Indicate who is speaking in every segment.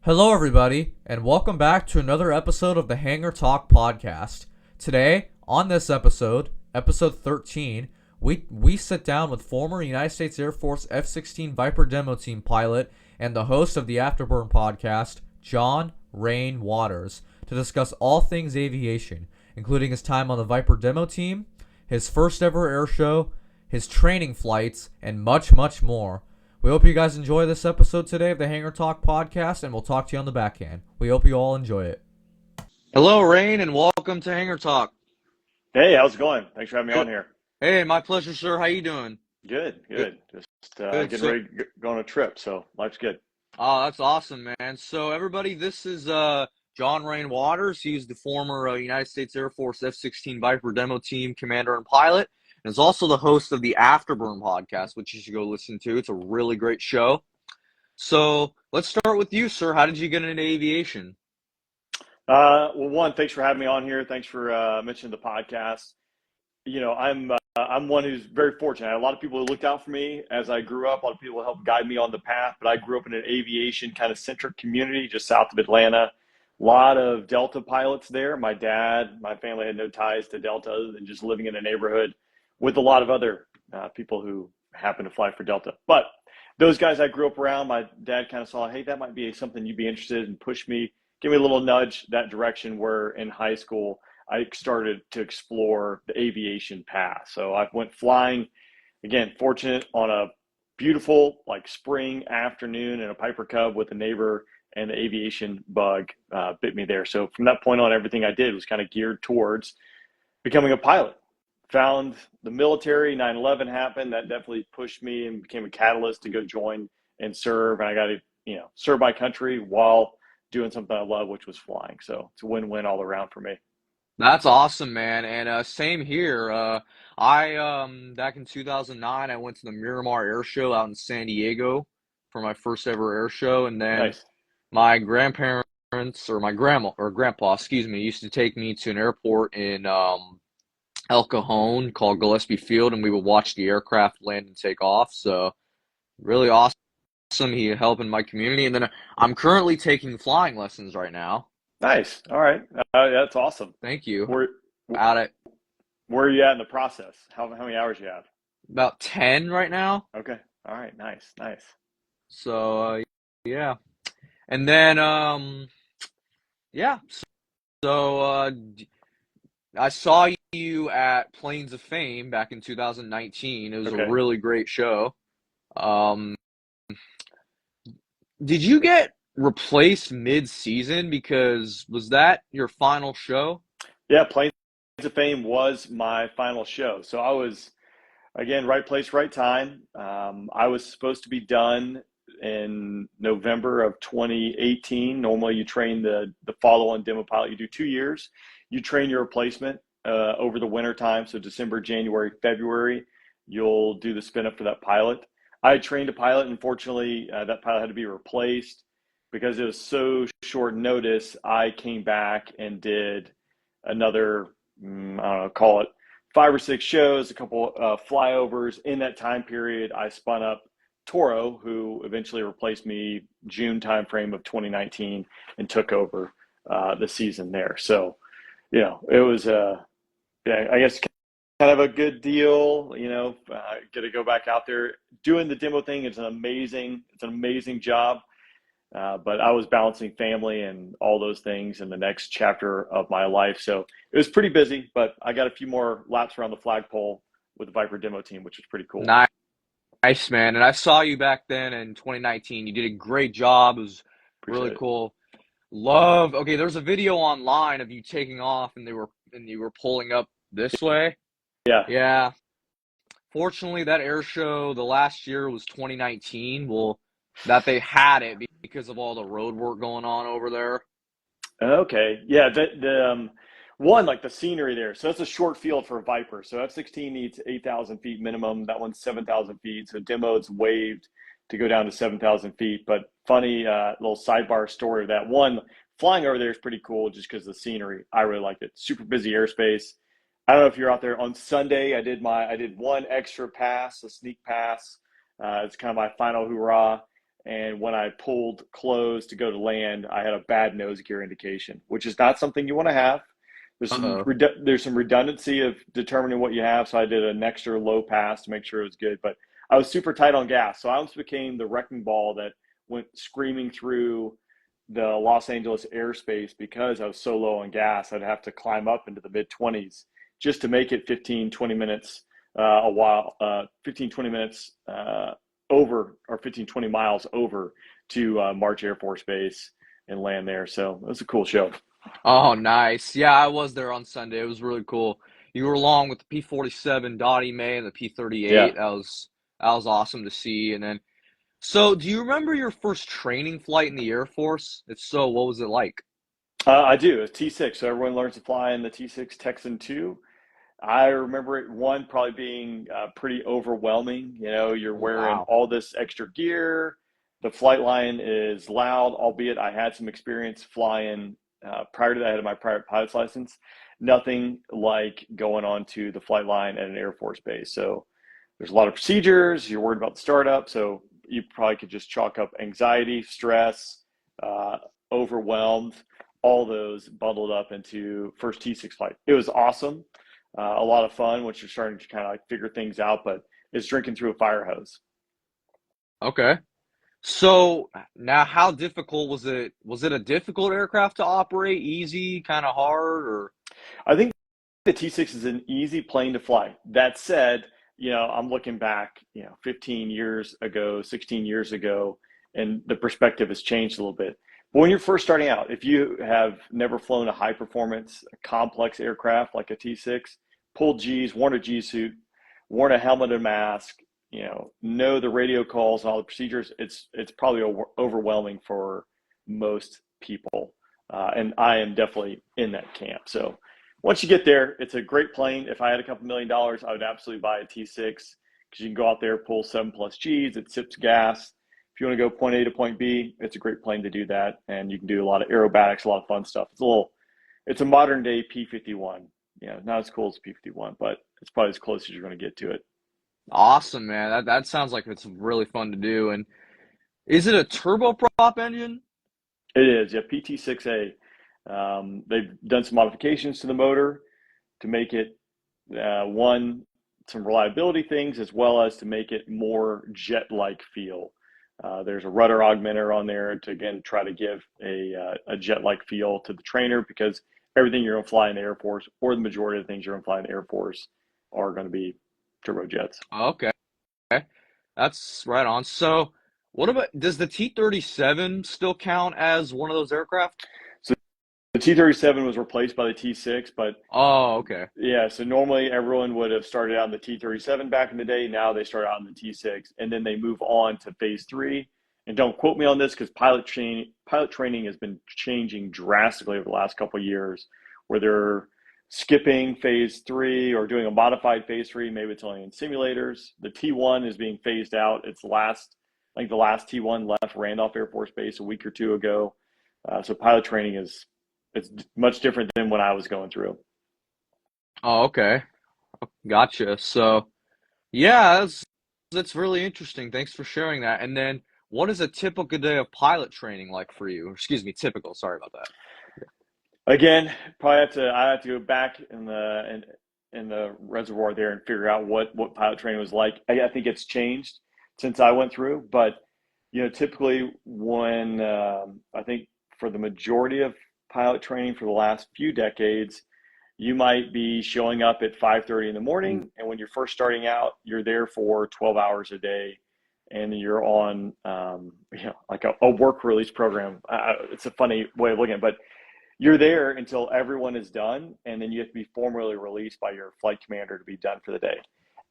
Speaker 1: Hello, everybody, and welcome back to another episode of the Hangar Talk podcast. Today, on this episode, episode 13, we sit down with former United States Air Force F-16 Viper demo team pilot and the host of the Afterburn podcast, John Rain Waters, to discuss all things aviation, including his time on the Viper demo team, his first ever air show, his training flights, and much, much more. We hope you guys enjoy this episode today of the Hangar Talk podcast, and we'll talk to you on the backhand. We hope you all enjoy it. Hello, Rain, and welcome to Hangar Talk.
Speaker 2: Hey, how's it going? Thanks for having me
Speaker 1: Good.
Speaker 2: on here.
Speaker 1: Hey, my pleasure, sir. How you doing?
Speaker 2: Good. Just
Speaker 1: Good.
Speaker 2: getting ready to go on a trip, so life's good.
Speaker 1: Oh, that's awesome, man. So, everybody, this is John Rain Waters. He's the former United States Air Force F-16 Viper demo team commander and pilot, and is also the host of the Afterburn podcast, which you should go listen to. It's a really great show. So, let's start with you, sir. How did you get into aviation?
Speaker 2: One, thanks for having me on here. Thanks for mentioning the podcast. You know, I'm one who's very fortunate. I had a lot of people who looked out for me as I grew up. A lot of people helped guide me on the path. But I grew up in an aviation kind of centric community just south of Atlanta. A lot of Delta pilots there. My family had no ties to Delta other than just living in a neighborhood with a lot of other people who happen to fly for Delta. But those guys I grew up around, my dad kind of saw, hey, that might be something you'd be interested in, push me, give me a little nudge that direction, where in high school I started to explore the aviation path. So I went flying, again, fortunate on a beautiful like spring afternoon in a Piper Cub with a neighbor, and the aviation bug bit me there. So from that point on, everything I did was kind of geared towards becoming a pilot. Found the military, 9/11 happened. That definitely pushed me and became a catalyst to go join and serve. And I got to, serve my country while doing something I love, which was flying. So it's a win-win all around for me.
Speaker 1: That's awesome, man. And same here. I back in 2009, I went to the Miramar Air Show out in San Diego for my first ever air show, and then
Speaker 2: Nice.
Speaker 1: my grandparents or my grandma or grandpa, excuse me, used to take me to an airport in El Cajon called Gillespie Field, and we would watch the aircraft land and take off. So really awesome. He helping my community, and then I'm currently taking flying lessons right now.
Speaker 2: Nice. All right. That's awesome.
Speaker 1: Thank you.
Speaker 2: Where
Speaker 1: Out at
Speaker 2: where are you at in the process? How many hours you have?
Speaker 1: about 10 right now.
Speaker 2: Okay. All right. Nice.
Speaker 1: So yeah, and then yeah. So I saw you at Plains of Fame back in 2019. It was a
Speaker 2: Okay.
Speaker 1: really great show. Um, did you get replaced mid-season? Because was that your final show?
Speaker 2: Yeah, Plains of Fame was my final show. So I was, again, right place, right time. I was supposed to be done in November of 2018. Normally, you train the follow-on demo pilot. You do 2 years. You train your replacement over the winter time. So December, January, February, you'll do the spin up for that pilot. I trained a pilot. Unfortunately, that pilot had to be replaced because it was so short notice. I came back and did another, I don't know, call it 5 or 6 shows, a couple flyovers. In that time period, I spun up Toro, who eventually replaced me June timeframe of 2019 and took over the season there. So, it was I guess kind of a good deal. Get to go back out there doing the demo thing. It's an amazing job. But I was balancing family and all those things in the next chapter of my life. So it was pretty busy, but I got a few more laps around the flagpole with the Viper demo team, which was pretty cool.
Speaker 1: Nice, man. And I saw you back then in 2019. You did a great job. It was really
Speaker 2: Appreciate it.
Speaker 1: cool. Okay, there's a video online of you taking off and you were pulling up this way.
Speaker 2: Yeah.
Speaker 1: Yeah. Fortunately, that air show the last year was 2019. Well, that they had it because of all the road work going on over there.
Speaker 2: Okay. Yeah. One, like the scenery there. So that's a short field for a Viper. So F-16 needs 8,000 feet minimum. That one's 7,000 feet. So demo's waived to go down to 7,000 feet. But funny little sidebar story of that. One, flying over there is pretty cool just because of the scenery. I really liked it. Super busy airspace. I don't know if you're out there on Sunday. I did one extra pass, a sneak pass. It's kind of my final hoorah. and when I pulled close to go to land, I had a bad nose gear indication, which is not something you want to have.
Speaker 1: Uh-oh.
Speaker 2: There's some redundancy of determining what you have, so I did an extra low pass to make sure it was good. But I was super tight on gas, so I almost became the wrecking ball that went screaming through the Los Angeles airspace because I was so low on gas. I'd have to climb up into the mid 20s just to make it 15, 20 minutes a while, 15, 20 minutes over, or 15, 20 miles over to March Air Force Base and land there. So it was a cool show.
Speaker 3: Oh, nice. Yeah, I was there on Sunday. It was really cool. You were along with the P-47 Dottie Mae and the
Speaker 2: Yeah,
Speaker 3: P-38. That was awesome to see. And then, so do you remember your first training flight in the Air Force? If so, what was it like?
Speaker 2: I do. It's T6. So everyone learns to fly in the T6 Texan 2. I remember it, one, probably being pretty overwhelming. You know, you're
Speaker 3: Oh,
Speaker 2: wearing
Speaker 3: wow.
Speaker 2: all this extra gear. The flight line is loud, albeit I had some experience flying prior to that. I had my private pilot's license. Nothing like going on to the flight line at an Air Force base. So there's a lot of procedures. You're worried about the startup. So you probably could just chalk up anxiety, stress, uh, overwhelmed, all those bundled up into first T6 flight. It was awesome, a lot of fun once you're starting to kind of like figure things out, but it's drinking through a fire hose.
Speaker 3: Okay. So now how difficult was it? Was it a difficult aircraft to operate? Easy, kind of hard, or?
Speaker 2: I think the T6 is an easy plane to fly. That said, you know, I'm looking back, 15 years ago, 16 years ago, and the perspective has changed a little bit. But when you're first starting out, if you have never flown a high performance, complex aircraft like a T6, pull G's, worn a G suit, worn a helmet and mask, know the radio calls and all the procedures, it's probably overwhelming for most people. And I am definitely in that camp. So once you get there, it's a great plane. If I had a couple $1 million, I would absolutely buy a T6 because you can go out there, pull 7+ Gs, it sips gas. If you want to go point A to point B, it's a great plane to do that. And you can do a lot of aerobatics, a lot of fun stuff. It's a modern day P-51. Not as cool as P-51, but it's probably as close as you're going to get to it.
Speaker 3: Awesome, man. That sounds like it's really fun to do. And is it a turboprop engine?
Speaker 2: It is, yeah, PT6A. They've done some modifications to the motor to make it, one, some reliability things, as well as to make it more jet-like feel. There's a rudder augmenter on there to, again, try to give a jet-like feel to the trainer, because everything you're going to fly in the Air Force, or the majority of the things you're going to fly in the Air Force, are going to be turbojets.
Speaker 3: Okay. That's right on. So, what about, does the T-37 still count as one of those aircraft?
Speaker 2: So the T-37 was replaced by the T6, but
Speaker 3: Oh, okay.
Speaker 2: yeah, so normally everyone would have started out in the T-37 back in the day. Now they start out in the T6, and then they move on to phase 3. And don't quote me on this, because pilot training has been changing drastically over the last couple of years, where they're skipping phase 3 or doing a modified phase 3. Maybe it's only in simulators. The T1 is being phased out. I think the last T1 left Randolph Air Force Base a week or two ago. So pilot training it's much different than when I was going through.
Speaker 3: Oh, okay. Gotcha. So, yeah, that's really interesting. Thanks for sharing that. And then, what is a typical day of pilot training like for you? Or, excuse me, typical. Sorry about that.
Speaker 2: Again, I have to go back in the reservoir there and figure out what pilot training was like. I think it's changed since I went through, but typically when I think for the majority of pilot training for the last few decades, you might be showing up at 5:30 in the morning, and when you're first starting out, you're there for 12 hours a day, and you're on like a work release program. It's a funny way of looking at it, but you're there until everyone is done, and then you have to be formally released by your flight commander to be done for the day.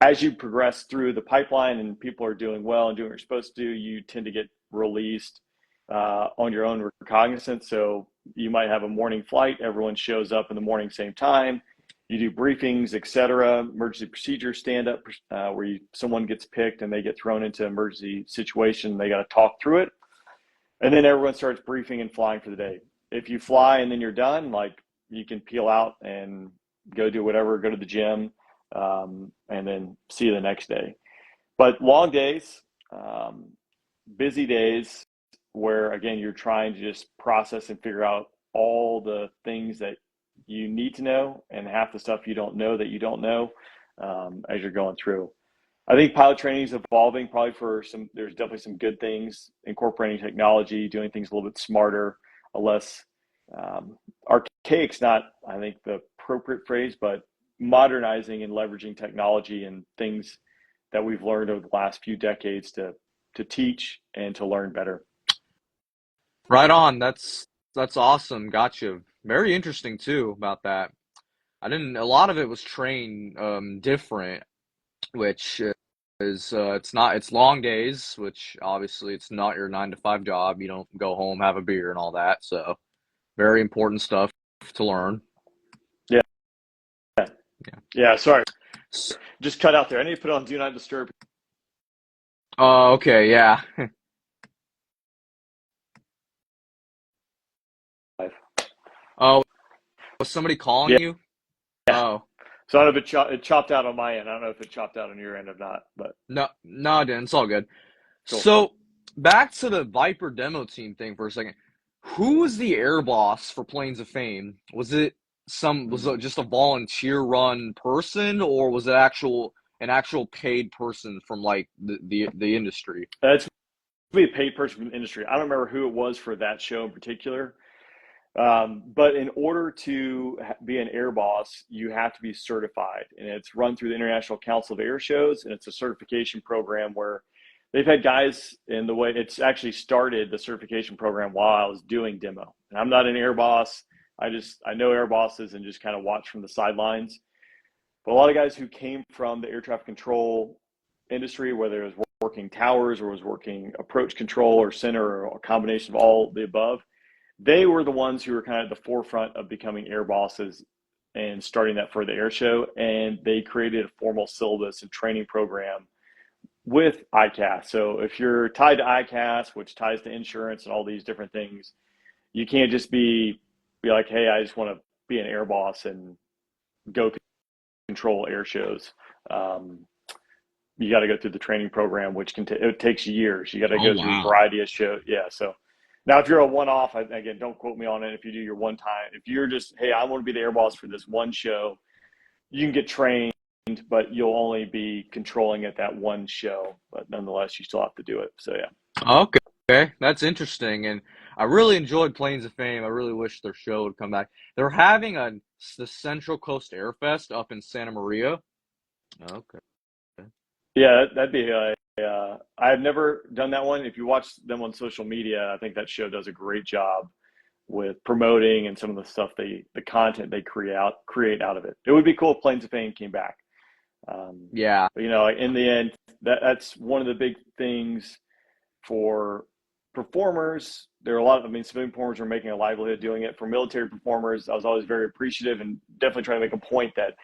Speaker 2: As you progress through the pipeline and people are doing well and doing what you're supposed to do, you tend to get released on your own recognizance. So you might have a morning flight, everyone shows up in the morning, same time. You do briefings, etc., emergency procedure stand up, where someone gets picked and they get thrown into an emergency situation. They got to talk through it, and then everyone starts briefing and flying for the day. If you fly and then you're done, like, you can peel out and go do whatever, go to the gym, and then see you the next day. But long days, um, busy days where, again, you're trying to just process and figure out all the things that you need to know and half the stuff you don't know that you don't know as you're going through. I think pilot training is evolving probably for some, there's definitely some good things, incorporating technology, doing things a little bit smarter, a less archaic's not, I think, the appropriate phrase, but modernizing and leveraging technology and things that we've learned over the last few decades to teach and to learn better.
Speaker 3: Right on. That's awesome. Gotcha. Very interesting too about that. I didn't. A lot of it was trained different, which is it's long days, which obviously it's not your 9 to 5 job. You don't go home, have a beer, and all that. So very important stuff to learn.
Speaker 2: Yeah.
Speaker 3: Yeah.
Speaker 2: Yeah. Sorry.
Speaker 3: S-
Speaker 2: Just cut out there. I need to put on Do Not Disturb.
Speaker 3: Oh, okay. Yeah. Oh, was somebody calling
Speaker 2: Yeah.
Speaker 3: you?
Speaker 2: Yeah.
Speaker 3: Oh,
Speaker 2: So I don't know if it chopped out on my end. I don't know if it chopped out on your end or not, but
Speaker 3: no, no, I didn't. It's all good.
Speaker 2: cool.
Speaker 3: So back to the Viper demo team thing for a second. Who was the air boss for Planes of Fame? Was it just a volunteer run person, or was it an actual paid person from like the industry?
Speaker 2: That's be a paid person from the industry. I don't remember who it was for that show in particular. But in order to be an air boss, you have to be certified, and it's run through the International Council of Air Shows, and it's a certification program where they've had guys in the way. It's actually started the certification program while I was doing demo, and I'm not an air boss. I know air bosses and just kind of watch from the sidelines. But a lot of guys who came from the air traffic control industry, whether it was working towers or was working approach control or center or a combination of all the above, they were the ones who were kind of at the forefront of becoming air bosses and starting that for the air show. And they created a formal syllabus and training program with ICAS. So if you're tied to ICAS, which ties to insurance and all these different things, you can't just be like, hey, I just want to be an air boss and go control air shows. You got to go through the training program, which it takes years. You got to
Speaker 3: Oh
Speaker 2: go through a
Speaker 3: wow.
Speaker 2: variety of shows. Yeah. So now, if you're a one-off, again, don't quote me on it. If you do your one time, if you're just, hey, I want to be the air boss for this one show, you can get trained, but you'll only be controlling at that one show. But nonetheless, you still have to do it. So yeah.
Speaker 3: Okay, okay, that's interesting, and I really enjoyed Planes of Fame. I really wish their show would come back. They're having the Central Coast Air Fest up in Santa Maria. Okay.
Speaker 2: Yeah, that'd be I've never done that one. If you watch them on social media, I think that show does a great job with promoting and some of the stuff the content they create out of it. It would be cool if Planes of Fame came back.
Speaker 3: Yeah.
Speaker 2: But like in the end, that's one of the big things for performers. There are a lot of, civilian performers are making a livelihood doing it. For military performers, I was always very appreciative and definitely trying to make a point that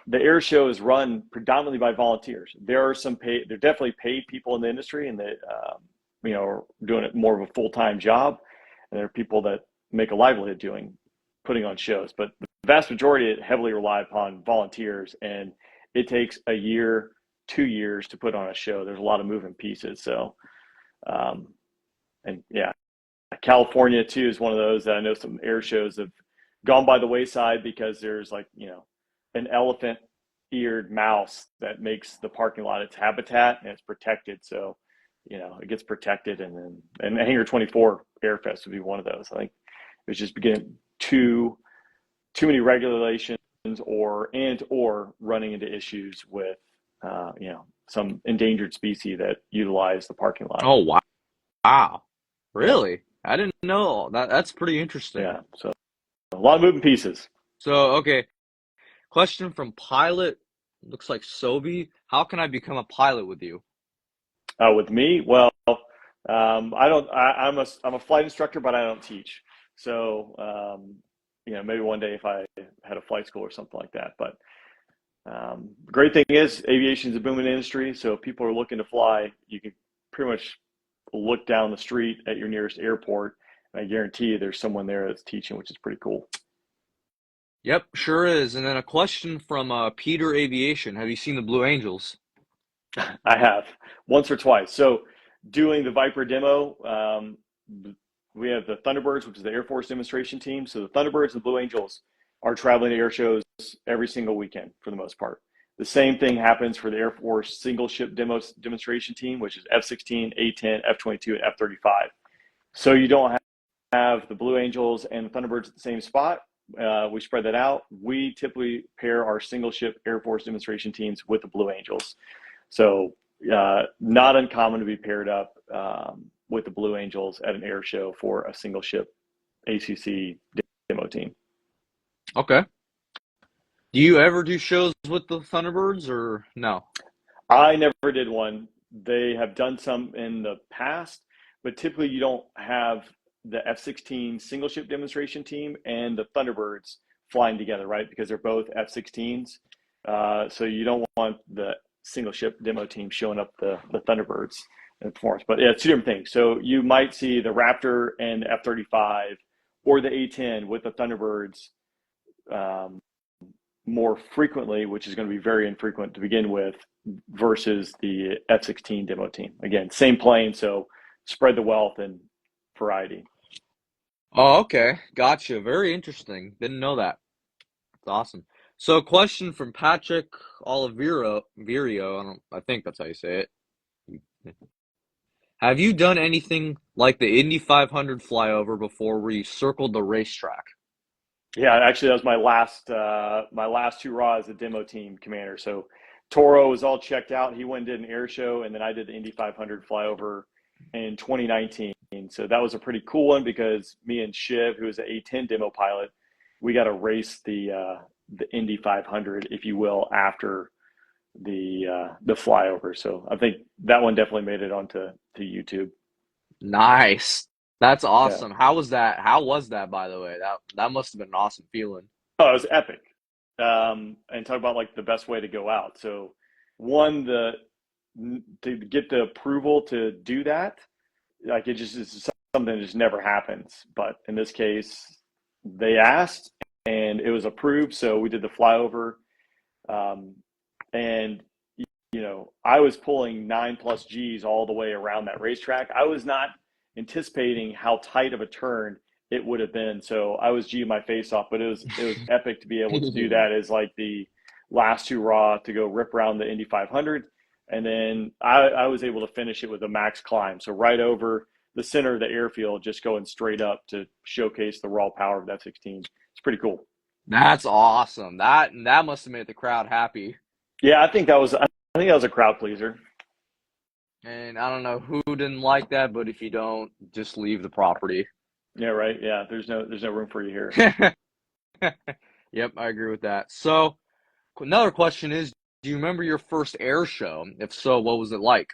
Speaker 2: the air show is run predominantly by volunteers. There are there are definitely paid people in the industry and that, are doing it more of a full-time job. And there are people that make a livelihood putting on shows, but the vast majority heavily rely upon volunteers, and it takes a year, 2 years to put on a show. There's a lot of moving pieces. So, and yeah, California too is one of those that I know some air shows have gone by the wayside because there's an elephant eared mouse that makes the parking lot its habitat and it's protected. So, it gets protected, and Hangar 24 Airfest would be one of those. I think it was just getting too many regulations or running into issues with some endangered species that utilize the parking lot.
Speaker 3: Oh wow. Wow.
Speaker 2: Yeah.
Speaker 3: Really? I didn't know that. That's pretty interesting.
Speaker 2: Yeah. So a lot of moving pieces.
Speaker 3: So, okay, question from Pilot. Looks like Sobi. How can I become a pilot with you?
Speaker 2: With me, well, I don't. I'm a flight instructor, but I don't teach. So maybe one day if I had a flight school or something like that. But the great thing is aviation is a booming industry. So if people are looking to fly, you can pretty much look down the street at your nearest airport, and I guarantee you there's someone there that's teaching, which is pretty cool.
Speaker 3: Yep, sure is. And then a question from Peter Aviation. Have you seen the Blue Angels?
Speaker 2: I have once or twice. So doing the Viper demo, we have the Thunderbirds, which is the Air Force demonstration team. So the Thunderbirds and Blue Angels are traveling to air shows every single weekend for the most part. The same thing happens for the Air Force single ship demonstration team, which is F-16, A-10, F-22, and F-35. So you don't have the Blue Angels and the Thunderbirds at the same spot. We spread that out. We typically pair our single ship Air Force demonstration teams with the Blue Angels. So not uncommon to be paired up with the Blue Angels at an air show for a single ship ACC demo team.
Speaker 3: Okay. Do you ever do shows with the Thunderbirds or no?
Speaker 2: I never did one. They have done some in the past, but typically you don't have the F-16 single ship demonstration team and the Thunderbirds flying together, right? Because they're both F-16s. So you don't want the single ship demo team showing up the Thunderbirds in performance. But yeah, it's two different things. So you might see the Raptor and F-35 or the A-10 with the Thunderbirds more frequently, which is going to be very infrequent to begin with, versus the F-16 demo team. Again, same plane, so spread the wealth and variety.
Speaker 3: Oh, okay. Gotcha. Very interesting. Didn't know that. That's awesome. So, a question from Patrick Virio. I think that's how you say it. Have you done anything like the Indy 500 flyover before where you circled the racetrack?
Speaker 2: Yeah, actually, that was my last hurrah as a demo team commander. So Toro was all checked out. He went and did an air show, and then I did the Indy 500 flyover in 2019. So that was a pretty cool one because me and Shiv, who was an A10 demo pilot, we got to race the Indy 500, if you will, after the flyover. So I think that one definitely made it onto YouTube.
Speaker 3: Nice. That's
Speaker 2: Yeah.
Speaker 3: awesome. How was that? How was that, by the way? That must have been an awesome feeling.
Speaker 2: Oh, it was epic. And talk about like the best way to go out. So one, to get the approval to do that, like it just is something that just never happens. But in this case, they asked and it was approved. So we did the flyover. And I was pulling 9+ G's all the way around that racetrack. I was not anticipating how tight of a turn it would have been. So I was G my face off, but it was epic to be able to do that as like the last hurrah to go rip around the Indy 500. And then I was able to finish it with a max climb. So right over the center of the airfield, just going straight up to showcase the raw power of that 16. It's pretty cool.
Speaker 3: That's awesome. That must have made the crowd happy.
Speaker 2: Yeah, I think that was a crowd pleaser.
Speaker 3: And I don't know who didn't like that, but if you don't, just leave the property.
Speaker 2: Yeah, right. Yeah, there's no room for you here.
Speaker 3: Yep, I agree with that. So, another question is, do you remember your first air show? If so, what was it like?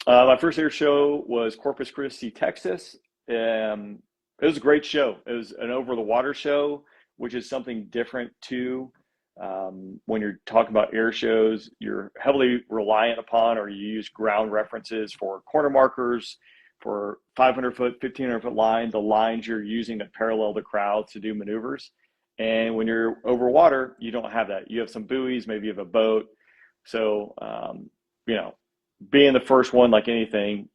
Speaker 2: My first air show was Corpus Christi, Texas. It was a great show. It was an over-the-water show, which is something different too. When you're talking about air shows, you're heavily reliant upon, or you use ground references for corner markers, for 500-foot, 1,500-foot line, the lines you're using to parallel the crowd to do maneuvers. And when you're over water, you don't have that. You have some buoys, maybe you have a boat. So, being the first one, like anything,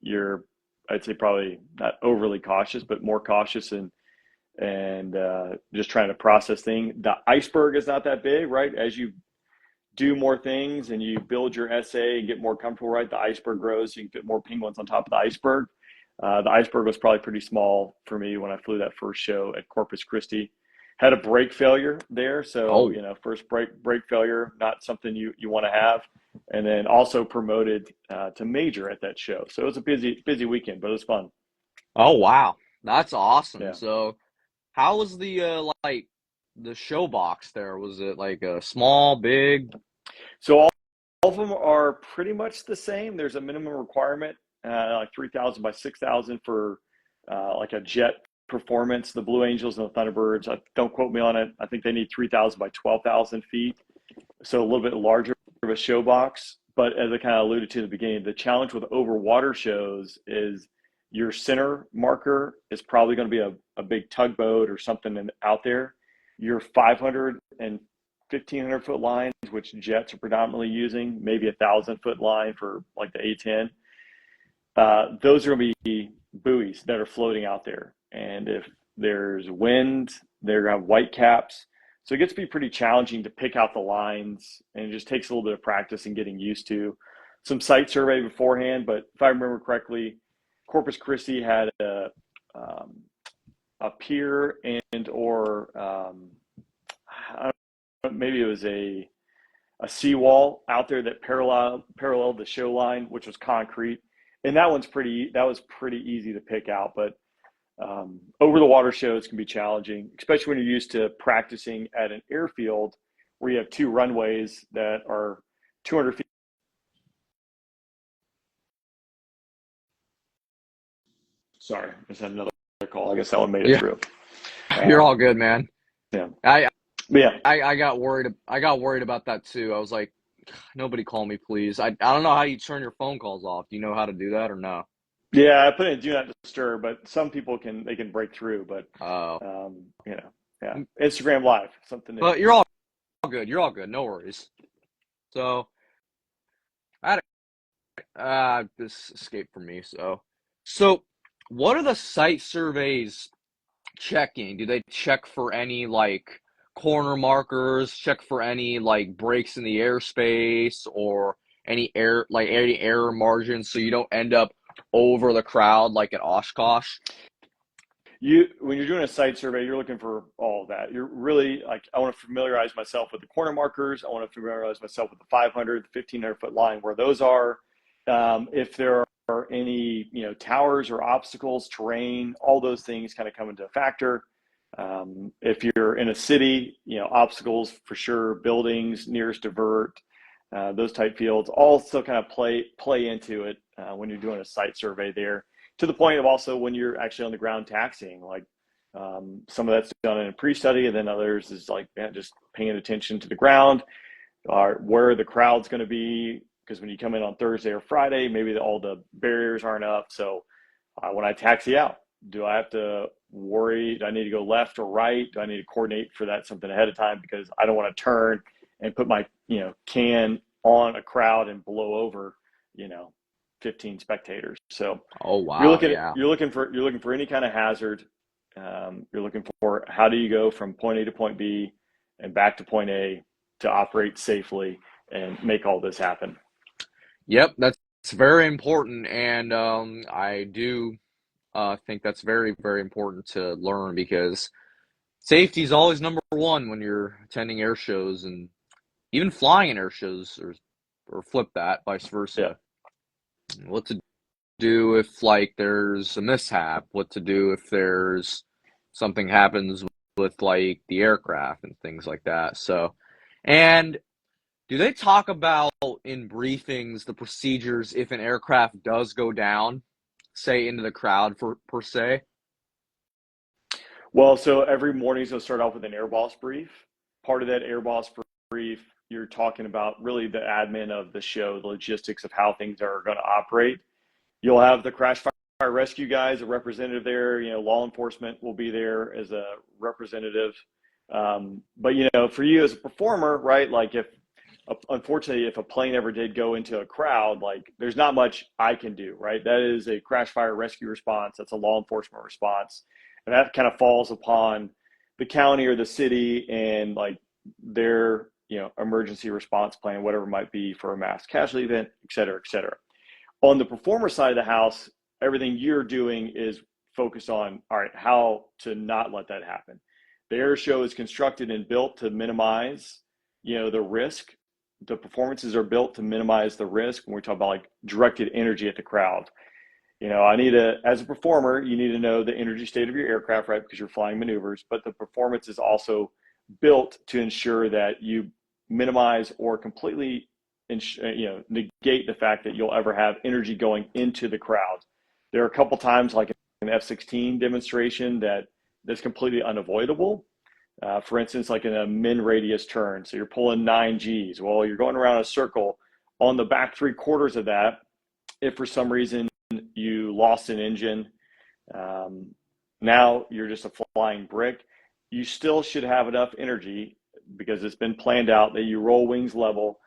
Speaker 2: I'd say probably not overly cautious, but more cautious and just trying to process things. The iceberg is not that big, right? As you do more things and you build your essay and get more comfortable, right? The iceberg grows, so you can fit more penguins on top of the iceberg. The iceberg was probably pretty small for me when I flew that first show at Corpus Christi. Had a brake failure there, so first brake failure, not something you want to have. And then also promoted to major at that show. So it was a busy weekend, but it was fun.
Speaker 3: Oh wow, that's awesome.
Speaker 2: Yeah.
Speaker 3: So, how was the the show box there? Was it like a small, big?
Speaker 2: So all of them are pretty much the same. There's a minimum requirement, like 3,000 by 6,000 for like a jet performance. The Blue Angels and the Thunderbirds, don't quote me on it. I think they need 3,000 by 12,000 feet. So a little bit larger of a show box. But as I kind of alluded to at the beginning, the challenge with over water shows is your center marker is probably going to be a big tugboat or something out there. Your 500 and 1,500-foot lines, which jets are predominantly using, maybe 1,000-foot line for like the A-10. those are going to be buoys that are floating out there. And if there's wind, they're going to have white caps. So it gets to be pretty challenging to pick out the lines, and it just takes a little bit of practice and getting used to some site survey beforehand. But if I remember correctly, Corpus Christi had a pier or maybe it was a seawall out there that paralleled the shoreline, which was concrete, and that was pretty easy to pick out. But over the water shows can be challenging, especially when you're used to practicing at an airfield where you have two runways that are 200 feet. Sorry, I just had another call. I guess that one made it
Speaker 3: Yeah,
Speaker 2: through.
Speaker 3: you're all good, man.
Speaker 2: Yeah.
Speaker 3: I
Speaker 2: But yeah,
Speaker 3: I got worried. I got worried about that too. I was like, nobody call me, please. I don't know how you turn your phone calls off. Do you know how to do that or no?
Speaker 2: yeah, I put it in do not disturb, but some people can break through. But
Speaker 3: Oh,
Speaker 2: yeah, Instagram Live, something new.
Speaker 3: but you're all good. You're all good. No worries. So I had this escaped from me. So what are the site surveys checking? Do they check for any like corner markers, check for any like breaks in the airspace or any error margins so you don't end up over the crowd like at Oshkosh?
Speaker 2: When you're doing a site survey, you're looking for all of that. You're really like, I want to familiarize myself with the corner markers. I want to familiarize myself with the 500, the 1,500-foot line, where those are. If there are any, towers or obstacles, terrain, all those things kind of come into a factor. If you're in a city, obstacles for sure, buildings, nearest divert, those type fields, all still kind of play into it when you're doing a site survey there. To the point of also when you're actually on the ground taxiing, like some of that's done in a pre-study, and then others is like just paying attention to the ground, where the crowd's going to be, because when you come in on Thursday or Friday, maybe all the barriers aren't up. So when I taxi out, do I have to worry? Do I need to go left or right? Do I need to coordinate for that something ahead of time, because I don't want to turn and put my can on a crowd and blow over 15 spectators. So
Speaker 3: Oh wow, yeah.
Speaker 2: you're looking for any kind of hazard. You're looking for how do you go from point A to point B and back to point A to operate safely and make all this happen.
Speaker 3: Yep, that's very important, and I do think that's very, very important to learn because safety is always number one when you're attending air shows and even flying in air shows, or flip that, vice
Speaker 2: Yeah.
Speaker 3: versa. What to do if like there's a mishap? What to do if there's something happens with like the aircraft and things like that. So, and do they talk about in briefings the procedures if an aircraft does go down, say into the crowd for per se?
Speaker 2: Well, so every morning is going to start off with an air boss brief. Part of that air boss brief, you're talking about really the admin of the show, the logistics of how things are going to operate. You'll have the crash fire rescue guys, a representative there. Law enforcement will be there as a representative. But for you as a performer, right? Like unfortunately, if a plane ever did go into a crowd, like there's not much I can do, right? That is a crash fire rescue response. That's a law enforcement response, and that kind of falls upon the county or the city and like their emergency response plan, whatever it might be for a mass casualty event, et cetera, et cetera. On the performer side of the house, everything you're doing is focused on, all right, how to not let that happen. The air show is constructed and built to minimize, the risk. The performances are built to minimize the risk when we talk about like directed energy at the crowd. As a performer, you need to know the energy state of your aircraft, right? Because you're flying maneuvers, but the performance is also built to ensure that you minimize or completely negate the fact that you'll ever have energy going into the crowd. There are a couple times, like an F-16 demonstration, that's completely unavoidable. For instance, like in a min radius turn, so you're pulling 9 Gs. Well, you're going around a circle. On the back 3/4 of that, if for some reason you lost an engine, now you're just a flying brick. You still should have enough energy, because it's been planned out, that you roll wings level.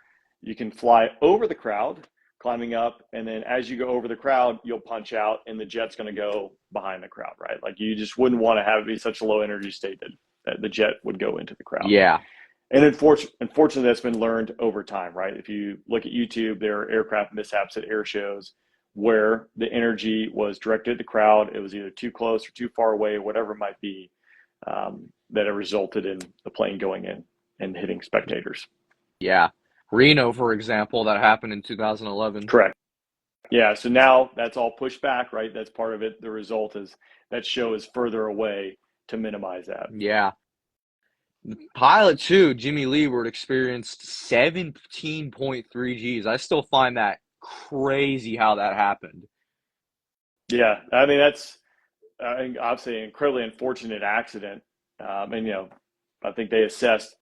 Speaker 2: You can fly over the crowd, climbing up, and then as you go over the crowd, you'll punch out, and the jet's going to go behind the crowd, right? Like you just wouldn't want to have it be such a low energy state that the jet would go into the crowd.
Speaker 3: Yeah.
Speaker 2: And unfortunately, that's been learned over time, right? If you look at YouTube, there are aircraft mishaps at air shows where the energy was directed at the crowd. It was either too close or too far away, whatever it might be, that it resulted in the plane going in and hitting spectators.
Speaker 3: Yeah. Reno, for example, that happened in 2011.
Speaker 2: Correct. Yeah. So now that's all pushed back, right? That's part of it. The result is that show is further away to minimize that.
Speaker 3: Yeah. The pilot too, Jimmy Leeward, experienced 17.3 Gs. I still find that crazy how that happened.
Speaker 2: Yeah. I mean, that's obviously an incredibly unfortunate accident. And, I think they assessed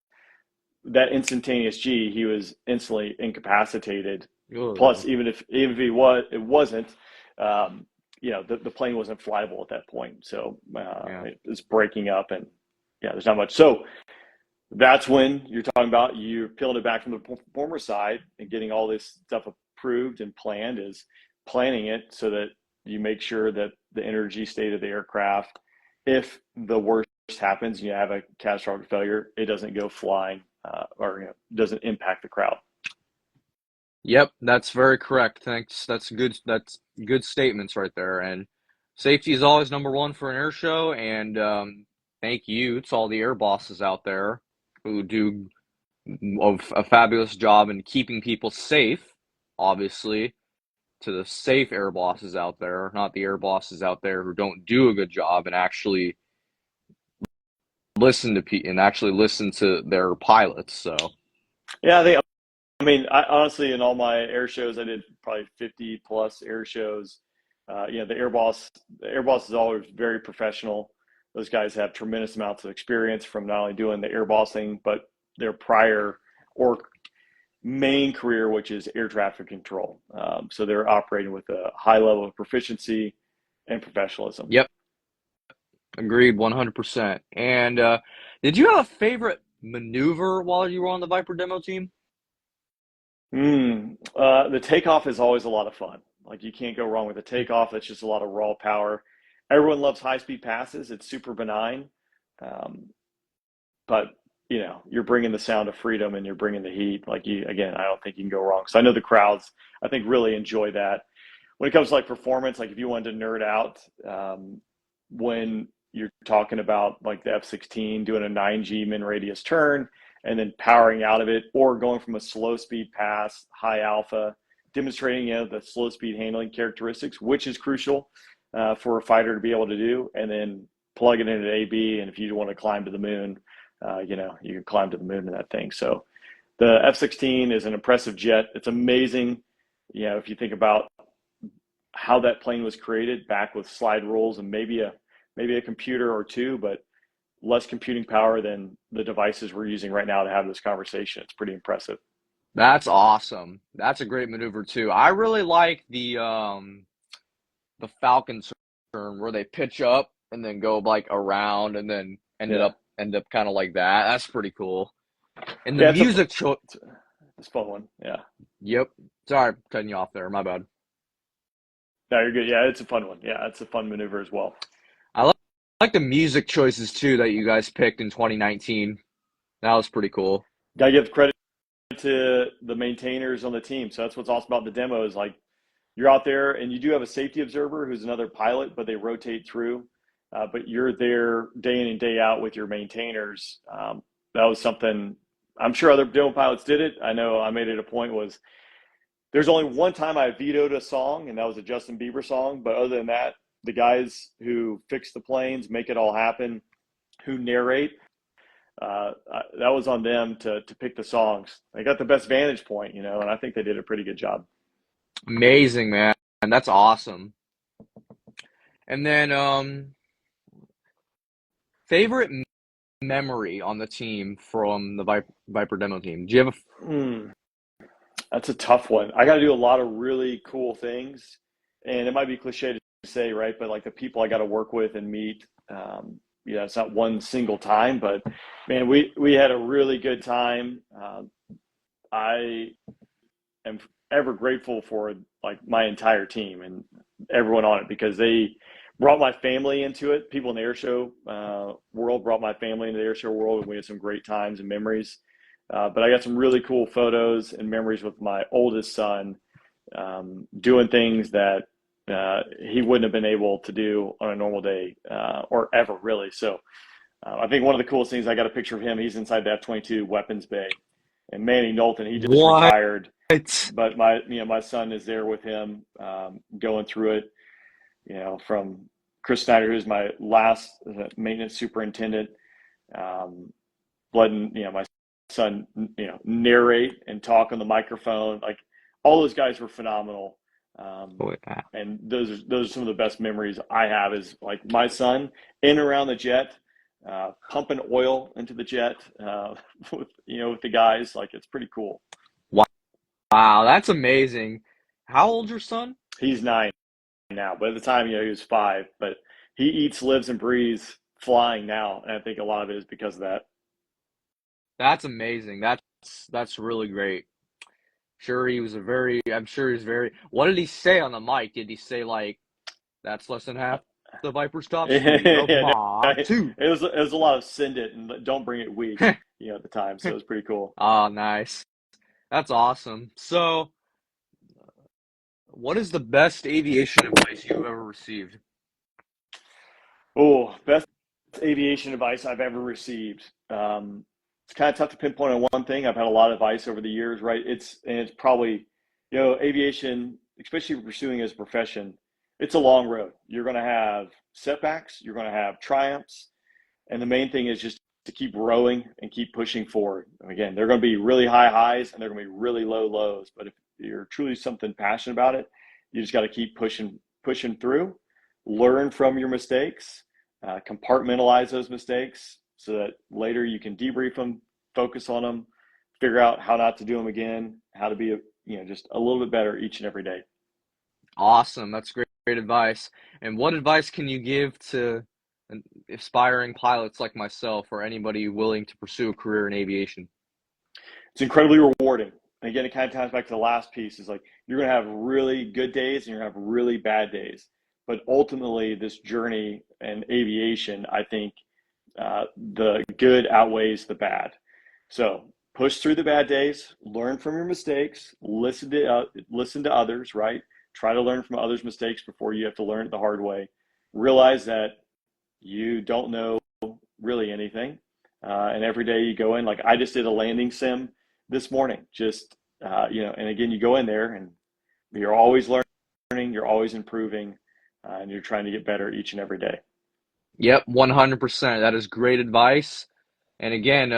Speaker 2: that instantaneous G, he was instantly incapacitated.
Speaker 3: Ugh.
Speaker 2: Plus, even if it wasn't, the plane wasn't flyable at that point. So it was breaking up, and there's not much. So that's when you're talking about you're peeling it back from the performer side and getting all this stuff approved and planned, is planning it so that you make sure that the energy state of the aircraft, if the worst happens, you have a catastrophic failure, it doesn't go flying or doesn't impact the crowd.
Speaker 3: Yep, that's very correct. Thanks. That's good. That's good statements right there. And safety is always number one for an air show. And thank you to all the air bosses out there who do a fabulous job in keeping people safe. Obviously, to the safe air bosses out there, not the air bosses out there who don't do a good job and actually listen to their pilots. So
Speaker 2: Yeah, I honestly, in all my air shows, I did probably 50 plus air shows. The air boss is always very professional. Those guys have tremendous amounts of experience from not only doing the air bossing, but their prior or main career, which is air traffic control. So they're operating with a high level of proficiency and professionalism.
Speaker 3: Yep. Agreed, 100%. And did you have a favorite maneuver while you were on the Viper demo team?
Speaker 2: The takeoff is always a lot of fun. Like you can't go wrong with the takeoff. It's just a lot of raw power. Everyone loves high-speed passes. It's super benign. But you're bringing the sound of freedom and you're bringing the heat. Like I don't think you can go wrong. So I know the crowds, I think, really enjoy that. When it comes to like performance, like if you wanted to nerd out, when you're talking about like the F-16 doing a 9G min radius turn and then powering out of it, or going from a slow speed pass, high alpha, demonstrating the slow speed handling characteristics, which is crucial for a fighter to be able to do, and then plug it into AB. And if you want to climb to the moon, you can climb to the moon in that thing. So the F-16 is an impressive jet. It's amazing. If you think about how that plane was created back with slide rules and maybe a computer or two, but less computing power than the devices we're using right now to have this conversation. It's pretty impressive.
Speaker 3: That's awesome. That's a great maneuver too. I really like the Falcon turn where they pitch up and then go like around and then end up kind of like that. That's pretty cool. And the music choice.
Speaker 2: It's a fun one. Yeah.
Speaker 3: Yep. Sorry, cutting you off there. My bad.
Speaker 2: No, you're good. Yeah, it's a fun one. Yeah, it's a fun maneuver as well.
Speaker 3: I like the music choices too that you guys picked in 2019. That was pretty cool.
Speaker 2: Gotta give credit to the maintainers on the team. So that's what's awesome about the demo is like you're out there and you do have a safety observer who's another pilot, but they rotate through. But you're there day in and day out with your maintainers. That was something I'm sure other demo pilots did it. I know I made it a point was there's only one time I vetoed a song, and that was a Justin Bieber song. But other than that, the guys who fix the planes, make it all happen, who narrate, that was on them to pick the songs. They got the best vantage point, and I think they did a pretty good job.
Speaker 3: Amazing, man. And that's awesome. And then favorite memory on the team from the Viper demo team? Do you have a
Speaker 2: That's a tough one. I got to do a lot of really cool things, and it might be cliche to say, right? But like the people I got to work with and meet, it's not one single time, but man, we had a really good time. I am ever grateful for like my entire team and everyone on it, because they brought my family into it. People in the air show world brought my family into the air show world, and we had some great times and memories. But I got some really cool photos and memories with my oldest son, doing things that he wouldn't have been able to do on a normal day, or ever really. So I think one of the coolest things, I got a picture of him. He's inside the F-22 weapons bay, and Manny Knowlton, he just
Speaker 3: What?
Speaker 2: retired, but my son is there with him, going through it. From Chris Snyder, who's my last maintenance superintendent, letting my son narrate and talk on the microphone. Like, all those guys were phenomenal. And those are some of the best memories I have, is like my son in and around the jet, pumping oil into the jet, with the guys. Like, it's pretty cool.
Speaker 3: Wow, that's amazing. How old's your son?
Speaker 2: He's 9 now, but at the time, he was 5. But he eats, lives, and breathes flying now, and I think a lot of it is because of that.
Speaker 3: That's amazing. That's really great. I'm sure he's very, what did he say on the mic? Did he say like, that's less than half the Viper's top speed of
Speaker 2: Yeah,
Speaker 3: Mach 2?
Speaker 2: it was a lot of send it and don't bring it weak, at the time. So it was pretty cool.
Speaker 3: Oh, nice. That's awesome. So, what is the best aviation advice you've ever received?
Speaker 2: Oh, best aviation advice I've ever received. It's kind of tough to pinpoint on one thing. I've had a lot of advice over the years, right? It's probably, aviation, especially pursuing as a profession, it's a long road. You're going to have setbacks, you're going to have triumphs, and the main thing is just to keep rowing and keep pushing forward. Again, they're going to be really high highs and they're going to be really low lows. But if you're truly something passionate about it, you just got to keep pushing through, learn from your mistakes, compartmentalize those mistakes so that later you can debrief them, focus on them, figure out how not to do them again, how to be just a little bit better each and every day.
Speaker 3: Awesome. That's great advice. And what advice can you give to aspiring pilots like myself, or anybody willing to pursue a career in aviation?
Speaker 2: It's incredibly rewarding. And again, it kind of ties back to the last piece, is like, you're going to have really good days and you're going to have really bad days. But ultimately, this journey in aviation, I think the good outweighs the bad. So push through the bad days, learn from your mistakes, listen to others, right? Try to learn from others' mistakes before you have to learn it the hard way. Realize that you don't know really anything. And every day you go in, like I just did a landing sim this morning, and again, you go in there and you're always learning, you're always improving, and you're trying to get better each and every day.
Speaker 3: Yep, 100%. That is great advice. And again,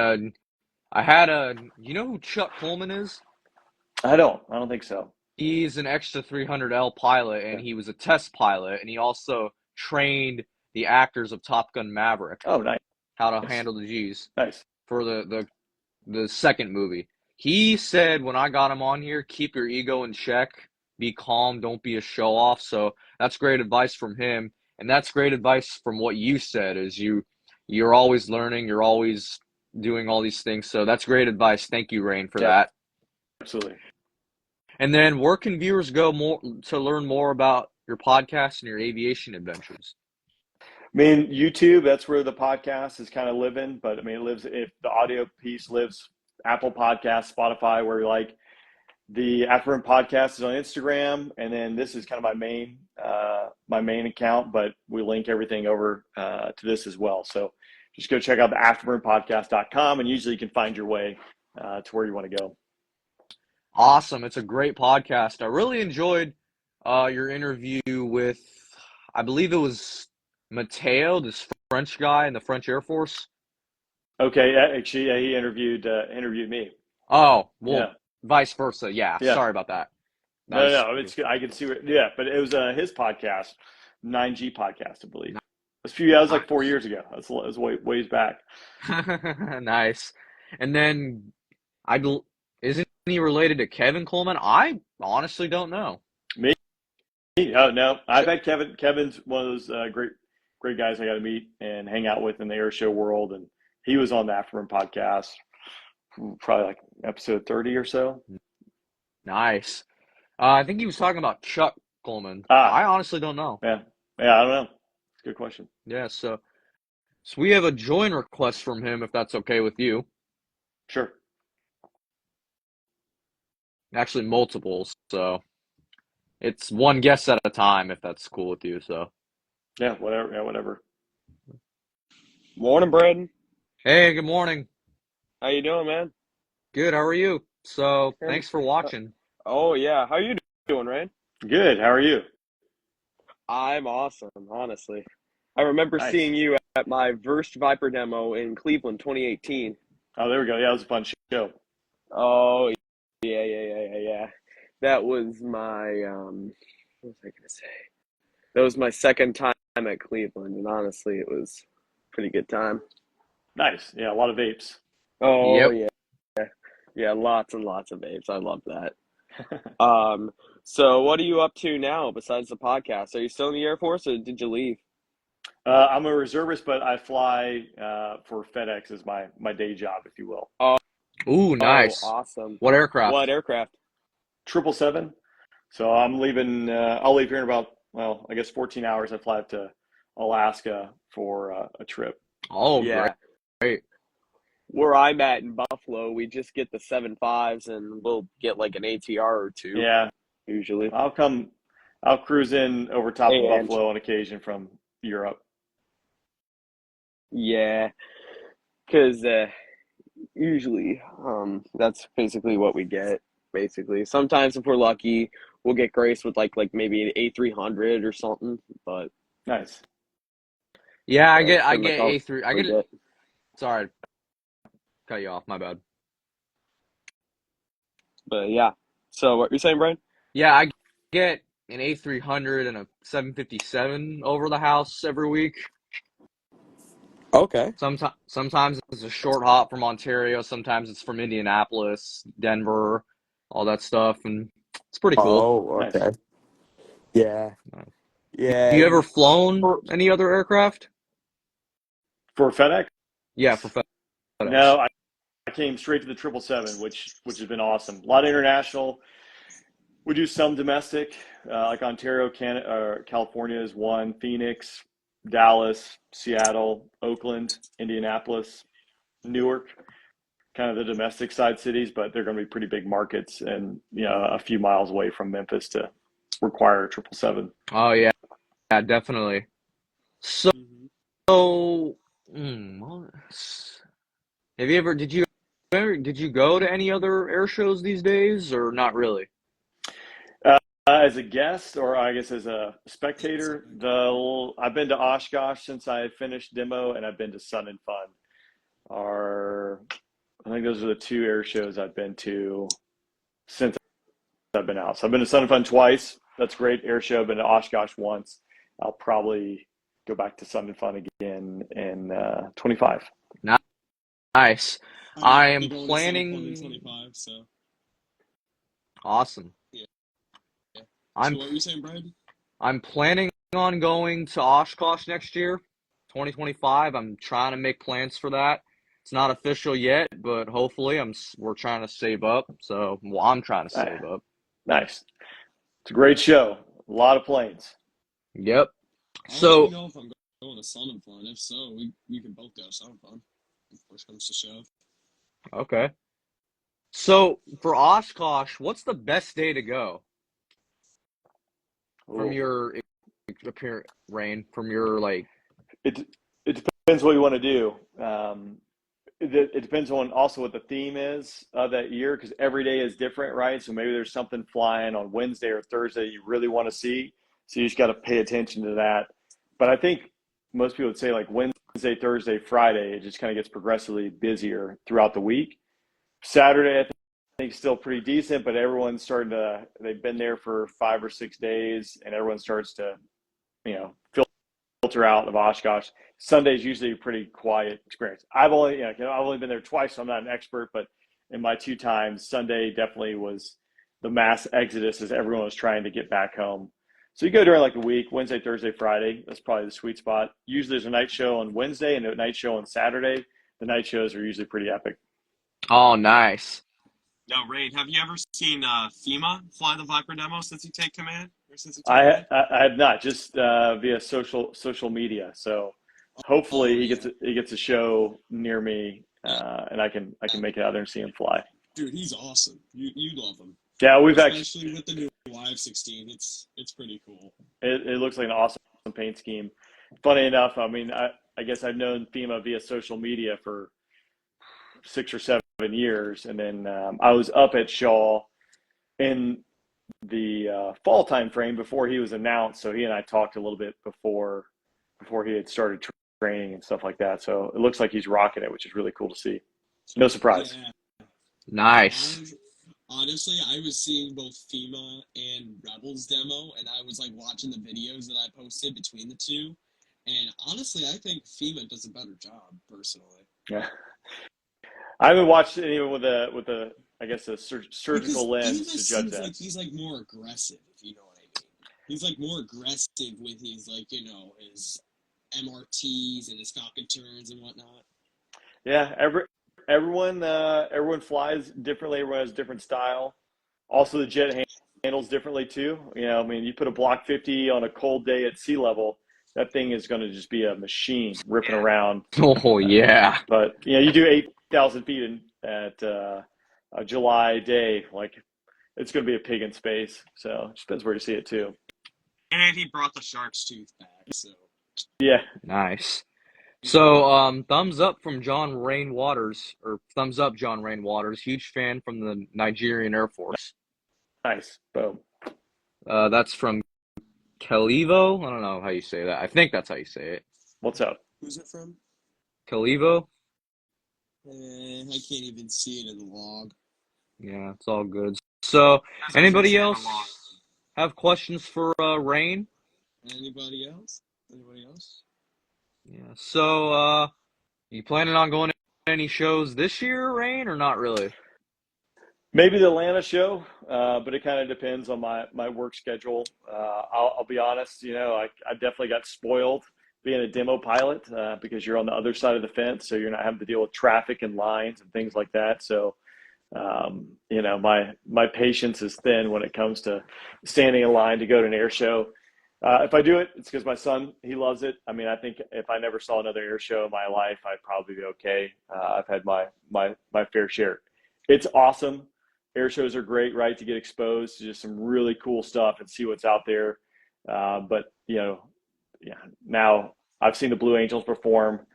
Speaker 3: you know who Chuck Coleman is?
Speaker 2: I don't think so.
Speaker 3: He's an extra 300L pilot, and
Speaker 2: Okay.
Speaker 3: he was a test pilot, and he also trained the actors of Top Gun Maverick
Speaker 2: Oh, nice.
Speaker 3: how to handle the G's
Speaker 2: Nice.
Speaker 3: for the second movie. He said when I got him on here, keep your ego in check, be calm, don't be a show off. So that's great advice from him, and that's great advice from what you said. Is you're always learning, you're always doing all these things. So that's great advice. Thank you, Rain, for that.
Speaker 2: Absolutely.
Speaker 3: And then where can viewers go more to learn more about your podcast and your aviation adventures?
Speaker 2: I mean, YouTube, that's where the podcast is kind of living, but I mean, if the audio piece lives, Apple Podcasts, Spotify, where you like. The Afterburn podcast is on Instagram, and then this is kind of my main account, but we link everything over to this as well. So just go check out the afterburnpodcast.com, and usually you can find your way to where you want to go.
Speaker 3: Awesome. It's a great podcast. I really enjoyed your interview with, I believe it was Mateo, this French guy in the French Air Force.
Speaker 2: Okay, actually, yeah, he interviewed me.
Speaker 3: Oh, well,
Speaker 2: Yeah.
Speaker 3: vice versa. Yeah,
Speaker 2: Yeah.
Speaker 3: sorry about that.
Speaker 2: No, it's good. I can see where, yeah, but it was his podcast, 9G podcast, I believe. That was like 4 years ago. That's ways back.
Speaker 3: Nice. And then isn't he related to Kevin Coleman? I honestly don't know.
Speaker 2: Me? Oh, no. I've had Kevin. Kevin's one of those great guys I got to meet and hang out with in the air show world. And he was on the Afterburn podcast, probably like episode 30 or so.
Speaker 3: Nice. I think he was talking about Chuck Coleman. I
Speaker 2: Ah,
Speaker 3: honestly don't know.
Speaker 2: yeah, yeah. I don't know. It's a good question.
Speaker 3: Yeah, so we have a join request from him if that's okay with you.
Speaker 2: Sure.
Speaker 3: Actually, multiples. So it's one guest at a time if that's cool with you. So
Speaker 2: Yeah, whatever. Yeah, whatever.
Speaker 4: Morning, Braden.
Speaker 3: hey, good morning.
Speaker 4: How you doing, man?
Speaker 3: Good. How are you? So
Speaker 4: Um,
Speaker 3: thanks for watching.
Speaker 4: oh yeah, how you doing, Ryan?
Speaker 2: Good. How are you?
Speaker 4: I'm awesome, honestly. I remember
Speaker 2: Nice.
Speaker 4: seeing you at my Verst Viper demo in Cleveland, 2018.
Speaker 2: Oh, there we go. Yeah, it was a fun show.
Speaker 4: Oh yeah. That was my what was I gonna say? That was my second time at Cleveland, and honestly, it was a pretty good time.
Speaker 2: Nice. Yeah, a lot of vapes.
Speaker 4: Oh
Speaker 3: Yep.
Speaker 4: yeah, yeah, lots and lots of apes. I love that. Um, so what are you up to now besides the podcast? Are you still in the Air Force, or did you leave?
Speaker 2: I'm a reservist, but I fly for FedEx as my day job, if you will.
Speaker 4: Oh,
Speaker 3: Ooh,
Speaker 4: oh,
Speaker 3: nice.
Speaker 4: awesome.
Speaker 3: What
Speaker 4: What
Speaker 3: aircraft?
Speaker 4: aircraft?
Speaker 2: 777. So I'm leaving. I'll leave here in about, well, I guess 14 hours. I fly up to Alaska for a trip.
Speaker 3: Oh, great.
Speaker 4: Yeah. Where I'm at in Buffalo, we just get the 7.5s and we'll get like an ATR or two
Speaker 2: Yeah,
Speaker 4: usually.
Speaker 2: I'll come. I'll cruise in over top of
Speaker 4: And
Speaker 2: Buffalo on occasion from Europe.
Speaker 4: yeah, because usually that's basically what we get. Basically, sometimes if we're lucky, we'll get graced with like maybe an A300 or something. But
Speaker 2: Nice.
Speaker 3: Yeah, I
Speaker 4: that's
Speaker 3: get I
Speaker 4: pretty much
Speaker 3: get
Speaker 4: all
Speaker 3: A3. I
Speaker 4: we
Speaker 3: get it.
Speaker 4: get.
Speaker 3: Sorry, cut you off. My bad.
Speaker 4: But yeah. So what you're saying, Brian?
Speaker 3: Yeah, I get an A300 and a 757 over the house every week.
Speaker 4: Okay.
Speaker 3: Sometimes it's a short hop from Ontario. Sometimes it's from Indianapolis, Denver, all that stuff, and it's pretty cool.
Speaker 4: Oh,
Speaker 2: Nice.
Speaker 4: okay. Yeah.
Speaker 3: You
Speaker 4: Yeah.
Speaker 3: ever flown
Speaker 4: For-
Speaker 3: any other aircraft?
Speaker 2: For FedEx?
Speaker 3: Yeah, for FedEx.
Speaker 2: No, I came straight to the 777, which has been awesome. A lot of international. We do some domestic, like Ontario, Canada, California is one. Phoenix, Dallas, Seattle, Oakland, Indianapolis, Newark. Kind of the domestic side cities, but they're going to be pretty big markets, and a few miles away from Memphis to require a 777.
Speaker 3: Oh yeah, definitely. So,
Speaker 4: Mhm.
Speaker 3: what- have you ever? Did you go to any other air shows these days, or not really?
Speaker 2: As a guest, or I guess as a spectator, I've been to Oshkosh since I finished demo, and I've been to Sun and Fun. Are I think those are the two air shows I've been to since I've been out. So I've been to Sun and Fun twice. That's great air show. I've been to Oshkosh once. I'll probably go back to Sun and Fun again in 25.
Speaker 3: Nice.
Speaker 5: I'm
Speaker 3: I
Speaker 5: actually
Speaker 3: am
Speaker 5: going to Sun and Fun in
Speaker 3: planning.
Speaker 5: 25, so
Speaker 3: Awesome.
Speaker 5: yeah. So
Speaker 3: I'm
Speaker 5: what were you saying, Brian?
Speaker 3: I'm planning on going to Oshkosh next year, 2025. I'm trying to make plans for that. It's not official yet, but hopefully we're trying to save up. So, well, I'm trying to
Speaker 2: Ah,
Speaker 3: save up.
Speaker 2: nice. It's a great show. A lot of planes.
Speaker 3: Yep.
Speaker 5: I don't even
Speaker 3: So,
Speaker 5: know if I'm going to Sun and Fun. If so, we can both go to Sun and Fun. If push comes to shove.
Speaker 3: okay. So, for Oshkosh, what's the best day to go from
Speaker 2: Ooh.
Speaker 3: your appearance, Rain, from your like,
Speaker 2: It it depends what you want to do. It depends on also what the theme is of that year, because every day is different, right? So maybe there's something flying on Wednesday or Thursday you really want to see. So you just got to pay attention to that. But I think most people would say like Wednesday, Thursday, Friday, it just kind of gets progressively busier throughout the week. Saturday, I think still pretty decent, but everyone's starting to, they've been there for 5 or 6 days, and everyone starts to, you know, filter out of Oshkosh. Sunday is usually a pretty quiet experience. I've only been there twice, so I'm not an expert, but in my two times, Sunday definitely was the mass exodus as everyone was trying to get back home. So you go during like the week, Wednesday, Thursday, Friday. That's probably the sweet spot. Usually there's a night show on Wednesday and a night show on Saturday. The night shows are usually pretty epic.
Speaker 3: oh, nice.
Speaker 5: No, Rain, have you ever seen FEMA fly the Viper demo since you take command? Or since you took
Speaker 2: I
Speaker 5: command?
Speaker 2: I have not, just via social media. So hopefully
Speaker 5: Oh, yeah.
Speaker 2: he gets a show near me,
Speaker 5: Yeah.
Speaker 2: and I can make it out there and see him fly.
Speaker 5: Dude, he's awesome. You love him.
Speaker 2: Yeah, we've actually
Speaker 5: Especially with the new Y16. It's pretty cool.
Speaker 2: it looks like an awesome paint scheme. Funny enough, I mean, I guess I've known FEMA via social media for 6 or 7 years, and then I was up at Shaw in the fall time frame before he was announced. So he and I talked a little bit before he had started training and stuff like that. So it looks like he's rocking it, which is really cool to see. No surprise.
Speaker 5: Yeah.
Speaker 3: Nice.
Speaker 5: Honestly, I was seeing both FEMA and Rebels demo, and I was like watching the videos that I posted between the two. And honestly, I think FEMA does a better job, personally.
Speaker 2: Yeah, I haven't watched anyone with a I guess a surgical lens
Speaker 5: FEMA
Speaker 2: to judge
Speaker 5: seems
Speaker 2: that.
Speaker 5: like he's like more aggressive, if you know what I mean. He's like more aggressive with his his MRTs and his Falcon turns and whatnot.
Speaker 2: Yeah, everyone flies differently. Everyone has a different style. Also, the jet handles differently too. You know, I mean, you put a Block 50 on a cold day at sea level, that thing is going to just be a machine ripping around.
Speaker 3: Oh, yeah.
Speaker 2: But you know, you do 8,000 feet at a July day, like it's going to be a pig in space. So it depends where you see it too.
Speaker 5: And he brought the shark's tooth back, so.
Speaker 2: Yeah,
Speaker 3: Nice. So, thumbs up from John Rain Waters, or thumbs up, John Rain Waters. Huge fan from the Nigerian Air Force.
Speaker 2: nice. Boom.
Speaker 3: That's from Kalivo. I don't know how you say that. I think that's how you say it.
Speaker 2: What's up?
Speaker 5: Who's it from?
Speaker 3: Kalivo?
Speaker 5: I can't even see it in the log.
Speaker 3: Yeah, it's all good. So, anybody else have questions for Rain?
Speaker 5: Anybody else? Anybody else?
Speaker 3: Yeah. So, you planning on going to any shows this year, Rain, or not really?
Speaker 2: Maybe the Atlanta show, but it kind of depends on my work schedule. I'll be honest, you know, I definitely got spoiled being a demo pilot because you're on the other side of the fence, so you're not having to deal with traffic and lines and things like that. So, you know, my patience is thin when it comes to standing in line to go to an air show. If I do it, it's because my son, he loves it. I mean, I think if I never saw another air show in my life, I'd probably be okay. I've had my fair share. It's awesome. Air shows are great, right? To get exposed to just some really cool stuff and see what's out there. But you know, yeah, now I've seen the Blue Angels perform,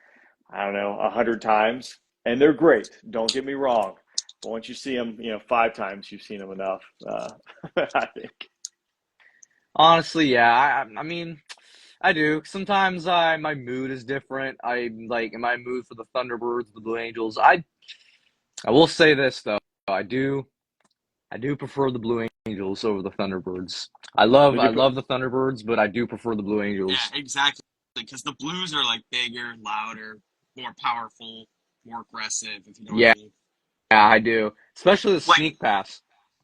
Speaker 2: I don't know, 100 times, and they're great. Don't get me wrong. But once you see them, you know, 5 times, you've seen them enough. I think.
Speaker 3: Honestly, yeah. I mean, I do. Sometimes my mood is different. I like in my mood for the Thunderbirds, the Blue Angels. I will say this though. I do prefer the Blue Angels over the Thunderbirds. I love the Thunderbirds, but I do prefer the Blue Angels.
Speaker 5: Yeah, exactly. Because the Blues are like bigger, louder, more powerful, more aggressive, if you know what
Speaker 3: Yeah,
Speaker 5: I mean.
Speaker 3: yeah, I do. Especially the sneak pass.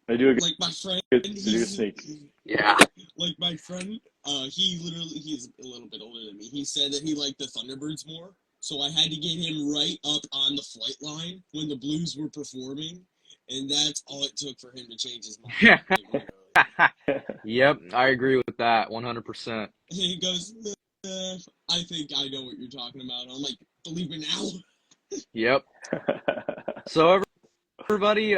Speaker 2: They do a
Speaker 5: Like my friend,
Speaker 2: good sneak.
Speaker 3: Yeah.
Speaker 5: like my friend, he's a little bit older than me. He said that he liked the Thunderbirds more, so I had to get him right up on the flight line when the Blues were performing, and that's all it took for him to change his mind.
Speaker 3: Yep, I agree with that 100%.
Speaker 5: He goes, I think I know what you're talking about. I'm like, believe me now.
Speaker 3: Yep. So everybody,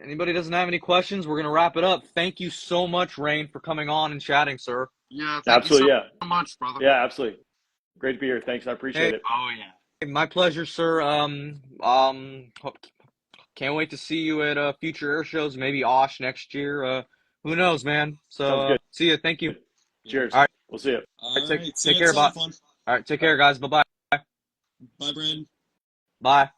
Speaker 3: anybody doesn't have any questions, we're gonna wrap it up. Thank you so much, Rain, for coming on and chatting, sir.
Speaker 5: Yeah,
Speaker 2: Absolutely, yeah.
Speaker 5: so much, brother.
Speaker 2: Yeah, absolutely. Great to be here. Thanks. I appreciate it.
Speaker 5: Oh yeah.
Speaker 3: My pleasure, sir. Can't wait to see you at future air shows, maybe Osh next year. Who knows, man? So
Speaker 2: Sounds good.
Speaker 3: see you. Thank you.
Speaker 2: Cheers.
Speaker 3: All right.
Speaker 2: We'll see you.
Speaker 5: All
Speaker 3: right,
Speaker 5: right.
Speaker 3: take care, bye. All right, take care, guys. Bye-bye.
Speaker 5: Bye, Brad.
Speaker 3: Bye.